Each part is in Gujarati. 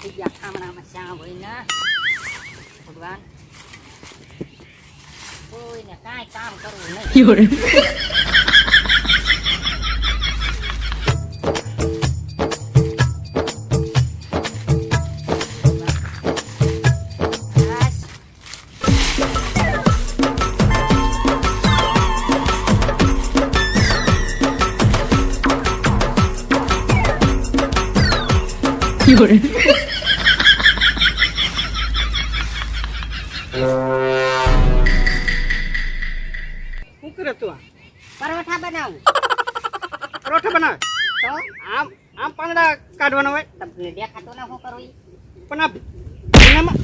થઈ ગયા ખામણામાં શ્યામ હોય ને ભગવાન કોઈને કાંઈ કામ કરવું નહીં. શું કરે તું? પરોઠા બનાવું પરોઠા બનાવે તો આમ આમ પાંદડા કાઢવાના હોય તમને દેખાતું ને શું કરું ઈ? પણ આ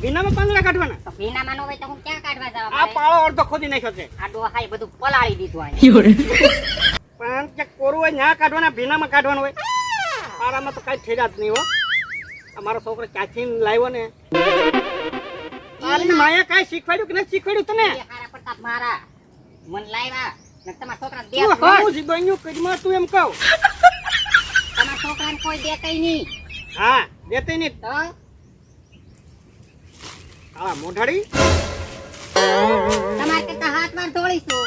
ભીનામાં પાંદડા કાઢવાના. તો ભીનામાં ન હોય તો હું ક્યાં કાઢવા જવા આ મારે? પાળો અડધો ખોદી નાખ્યો છે. આ ડોહાએ બધું પલાળી દીધું આ. પણ જે કોરું હોય ન્યા કાઢવાના, ભીનામાં કાઢવાનું હોય. પાળામાં તો કાંઈ ઠેડા જ નહીં હો. અમારો છોકરો ચાચીને લાવ્યો ને તારી માયા કાંઈ શીખવાડ્યું કે નથી શીખવાડ્યું તને? એ હારા પ્રતાપ મારા મન લાવ્યા ને તમારા છોકરા દે તું હામું જ બન્યું કદમાં તું એમ કહું. તમારા છોકરાને કોઈ દેતાય નહીં હા દેતી નહીં. તો હા મોઢાડી તમારે કરતા હાથમાં ઢોળીશું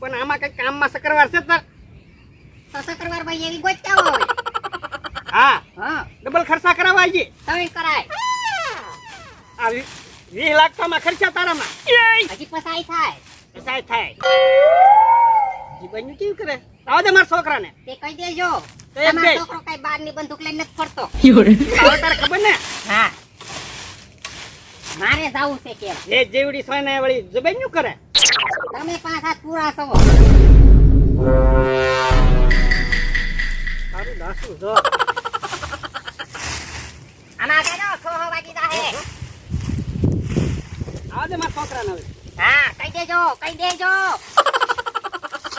પણ આમાં કઈ કામમાં સકરવાર છે તાર? તો સકરવાર ભાઈ એવી ગોચતા હોય. હા હા ડબલ ખર્ચા કરાવવા આવીએ. તમે કરાય આ 20 લાખ તો આમાં ખર્ચા તારામાં હજી પસાઈ થાય થાય થાય. જીવનનું કેવું કરે? આવો દે મારા છોકરાને. તે કહી દેજો તો એમ તમારો દે. છોકરો કઈ બારની બંદૂક લઈને નથી ફરતો. હવે તારે ખબર ને હા મારે જાવું છે કેવા જે જેવડી સોય ને વળી જબેન્યું કરે. તમે 5 હાથ પૂરા છો. તારું દાસું જો આમાં કેજો 6 વાગી જાહે. આવો દે મારા છોકરાને હવે. હા કહી દેજો કહી દેજો.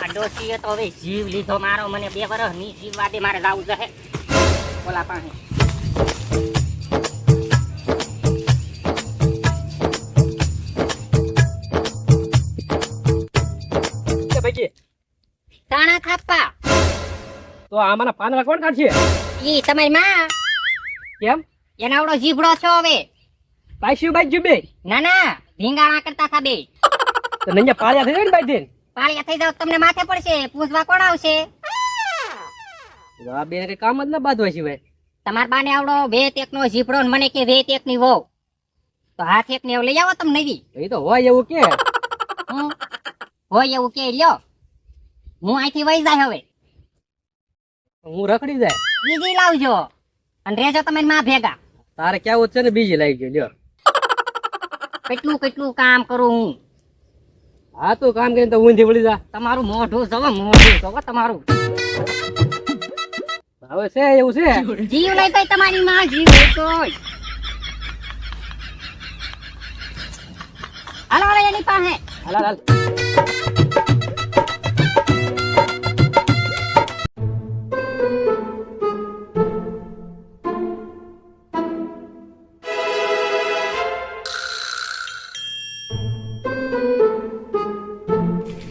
આ ડોશીએ તો હવે જીવ લીધો મારો. મને 2 વર્ષ ની જીવવા દે. મારે જાવું છે ઓલા પાસે. કે ભાઈ તાણા થાપ્પા તો આમાંના પાંદડા કોણ કાઢશે? ઈ તમારી માં કેમ એના આવડો જીભડો છો હવે. પાછું બાઈ જુબે ના ના ભીંગાણા કરતા થા બે. તો નંજા પાળ્યા થઈ જાય ને બાઈ દેન. પાળિયા થઈ જાવ તમને માથે પડશે. પૂછવા કોણ આવશે? આ બેન કે કામ જ ના બાંધવા સિવાય. તમાર બાને આવડો વેત એક નો જીભડો ને મને કે વેત એક ની વહુ. તો હાથ એક ને લઈ આવો તમે નવી. એ તો હોય એવું કે હું હોય એવું કે લ્યો. હું અહીંથી વહી જાય હવે. હું રખડી જાય. બીજી લાવજો અને રેજો તમે માં ભેગા. તારે કેવું છે ને બીજી લાવી ગયો લ્યો. કેટલું કેટલું કામ કરું હું. હા તું કામ કરીને તો ઊંધી વળી જા. તમારું મોઢું જોવો મોઢું જોવો તમારું. હવે છે એવું છે. જીવ લઈ ગઈ તમારી માં. જીવ લઈ ગઈ. હાલો હવે એની પાસે. હાલ હાલ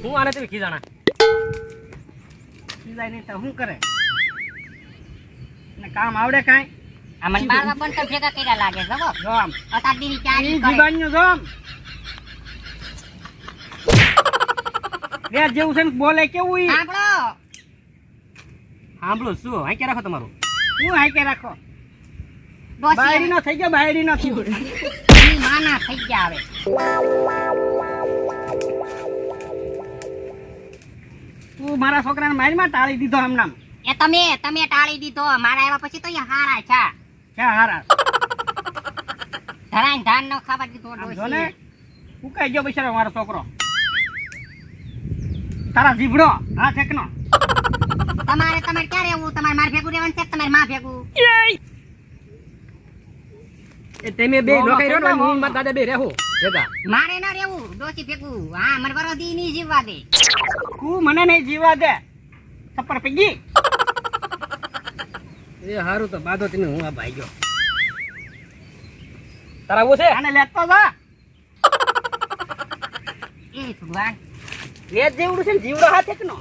હું આને તમે ખીજાણા ખીજાય નહીં તો શું કરે? ને કામ આવડે કાંઈ? આ મને બારવા પણ તો ભેગા કર્યા લાગે છે. જો આમ અતાડીની ચારી ઈ કરે. જીબાનનું જો આમ વેર જેવું છે ને બોલે કેવું ઈ. સાંભળો સાંભળો શું હાંકે રાખો તમારું? શું હાંકે રાખો? ડોશી બાયરીનો થઈ ગયો, બાયરીનો થયો. એની માના થઈ ગયા હવે. તું મારા છોકરાને મારીમાં ટાળી દીધો આમ નામ. એ તમે ટાળી દીધો. મારા આવ્યા પછી તો એ હારા છે. ક્યાં હારા? ધરાઈને ધાન નો ખાવા દીધો આમ જો ને ડોશીએ. ઉકાઈ ગયો બિચારો મારો છોકરો. તારા જીભડો હાથ એકનો. તમારે ક્યાં રહેવું? તમારે માર ભેગું રહેવાનું છે કે તમારે માં ભેગું? એ તમે બે નોકરી રહ્યો ને હું મારા દાદા બે રહેવો ભેગા. મારે ના રહેવું ડોશી ભેગું. હા મને વરોધી ની જીવવા દે. તું મને નહીં જીવવા દે. સપર પીગી એ હારું તો બાદો તમે હું આ ભાઈ ગયો. તારા આવું છે આને લેતો જા. એ ભગવાન વેજ જેવડું છે ને જીવડો હાથ એકનો.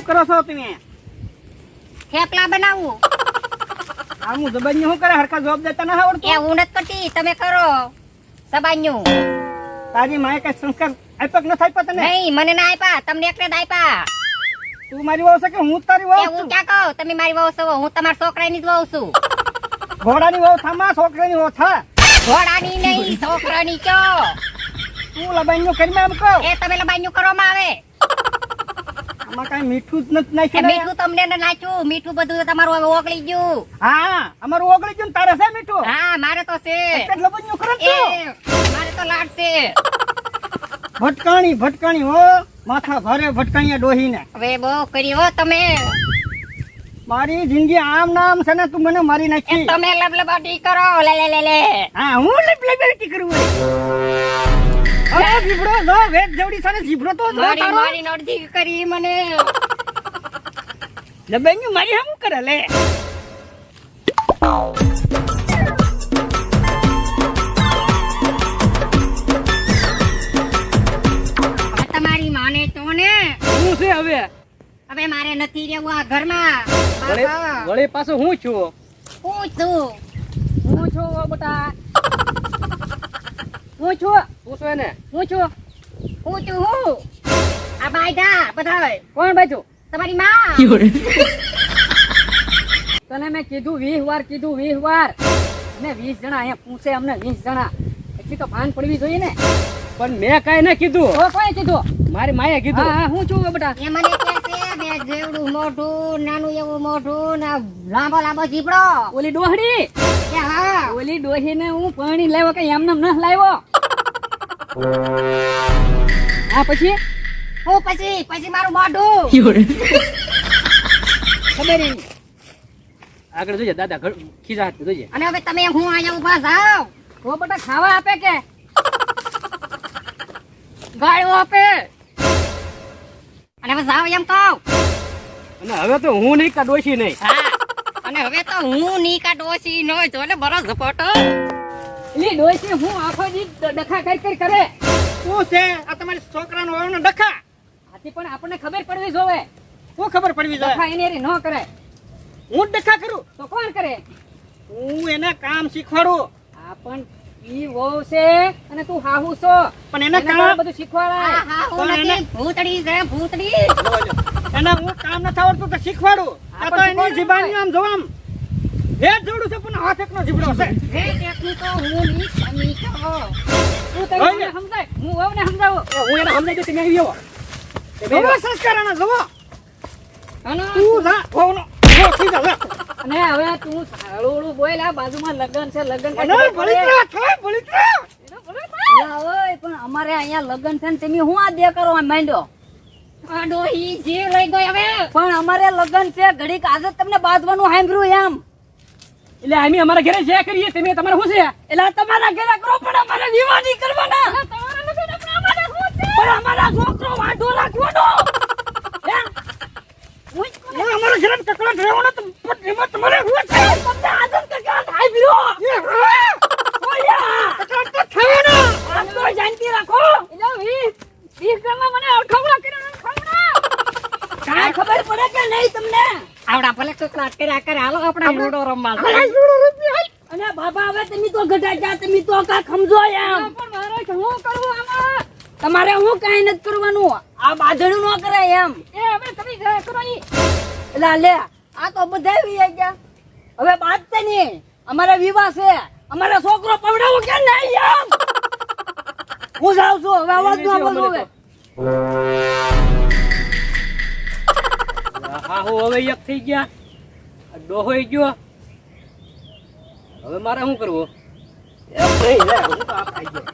કરો છો તમે? થેપલા બનાવું આ હું જબરજસ્ત શું કરે હરખા જવાબ દેતા ના આવડતું? એ હું નથી કરતી, તમે કરો સબાન્યું. તારી માએ કઈ સંસ્કાર આપ્યા કે નથી આપ્યા તને? નહીં, મને ના આપ્યા, તમને એકને જ આપ્યા. તું મારી વહુ છે કે હું જ તારી વહુ એ હું છું? ક્યાં કહું, તમે મારી વહુ છો, હું તમારા છોકરાની જ વહુ છું. ઘોડાની વહુ થામા, છોકરાની વહુ થા. ઘોડાની નહીં, છોકરાની છો. તું લબાઈનું કરી એમ કહો. એ તમે લબાઈનું કરવામાં આવે. આમાં કઈ મીઠું જ નથી એ નાખ્યું ને? મીઠું તમને ન નાખ્યું, મીઠું બધું તમારું હવે ઓગળી ગયું. હા, અમારું ઓગળી ગયું ને તારે છે મીઠું? હા, મારે તો છે. એટલે જ લબાઈનું કરે ને એ તું. મારે તો લાડ છે. ભટકાણી હો, માથા ભારે ભટકાણીયા ડોહીને. હવે બહુ કરી હો તમે. મારી જિંદગી આમ નામ છે ને, તું મને મારી એ નાખી. તમે લબલબાટી કરો, લે લે લે લે. હા, હું લબલબાટી કરું હોય. હવે જીભડો જો, વેચ જવડી સાને જીભડો તો જો મારી તારો. મારી નડતી કરી મને. લબાઈનું મારી હામું કરે લે. હવે તમારી માને તો ને, હું છે હવે? હવે મારે નથી રહેવું આ ઘરમાં. બાપા, વળી પાછો હું છું? હું છું. હું છું બેટા. હું છું. હું છું ને? હું છું. હું છું હું. આ બાયડા બધાય. કોણ બાજુ? તમારી માં. તને મેં કીધું 20 વાર કીધું 20 વાર. ને 20 જણા અહીંયા પૂછે અમને 20 જણા. એટલી તો ભાન પડવી જોઈએ ને. પણ મેં કઈ ના કીધું. તો કોઈ કીધું? મારી માએ કીધું. હા, હું છું બેટા. એ મને કહે છે બે જેવડું મોઢું, નાનું એવું મોઢું ને લાંબો લાંબો જીભડો. ઓલી ડોહડી. કે હા. ઓલી ડોહીને હું પાણી લાવ્યો કે એમને ન લાવ્યો. હા, પછી હું પછી મારું મોઢું. ખબર નહીં. આગળ જોઈએ દાદા ખીજા જોઈએ. અને હવે તમે હું અહીંયા ઊભા જાવ. તો બેટા ખાવા આપે કે ગાળો આપે. અને હવે જાવ એમ કહું. અને હવે તો હું નહીં કા ડોશી નહીં. હા. અને હવે તો હું નીકા ડોસી નો જો ને બરો ઝપોટો. એલી ડોશી હું આખો દી ડખા કરી કરે. શું છે આ તમારી છોકરાનો વહુનો ડખા? આથી પણ આપણને ખબર પડવી જોવે. શું ખબર પડવી જોવે? ડખા એની ન કરે. હું જ ડખા કરું તો કોણ કરે? હું એને કામ શીખવાડું. આ પણ ઈ વહુ છે અને તું હાહુ છો. પણ એને કામ બધું શીખવાડાય. હા હા હું પણ નથી ભૂતડી છે ભૂતડી. એને હું કામ નથી આવડતું તો શીખવાડું. આ તો એની જીબાની આમ જો આમ વેચ જોડું છે પણ હાથ એકનો જીબડો છે. હે ટેકની તો હું ની સમી છો. તું તને સમજાય હું વહુને સમજાવું. હું એને સમજાઈ દઉં તમે આવી આવો. જોવો સંસ્કાર આના જોવો. અને તું જા વહુનો થઈ જા. અને હવે તું સાળું બોલ. આ બાજુમાં લગન છે. લગન પણ અમારે અહીંયા લગન છે ને તમે હું આ દે કરવા માંડ્યો? આ ડોહી જીવ લઈ ગયો હવે. પણ અમારે લગન છે ઘડીક આજે તમને બાંધવાનું સાંભળ્યું એમ. એટલે અમે અમારા ઘરે જે કરીએ તમે તમારે શું છે? એટલે તમારા ઘરે કરો પણ અમારે વિવાહ નહીં કરવાના. પણ અમારા છોકરો વાંધો રાખવાનો. અમારા ઘરે કકડાટ રહેવાનો તો એમાં તમારે શું છે? તમને આદત કકડાટ થાય બીરો. કકડાટ તો થવાનો. આમ તો શાંતિ રાખો. એટલે 20 જણા મને અઠવાડા કર્યા કાંઈ ખબર પડે કે નહીં તમને? આવડા ભલે કકડાટ કર્યા કરે હાલો આપણે લૂડો રમવા. અને બાબા હવે તમે તો ગઢા જા. તમે તો કા સમજો એમ. પણ મારે શું કરવું આમાં? તમારે હું કાંઈ નથી કરવાનું. આ બાજણું ન કરે એમ. એ હવે તમે કરો ઈ. એટલે લે આ તો બધા વી ગયા. હવે બાજતે નહીં. અમારે વિવાહ છે. અમારે છોકરો પવડાવો કે નહીં એમ. હું જાઉં છું હવે. અવાજ ન બોલો હવે. હા હું હવે એક થઈ ગયા. ડોહોઈ ગયો. હવે મારે શું કરવું? એ નહીં લે હું તો આ ખાઈ ગયો.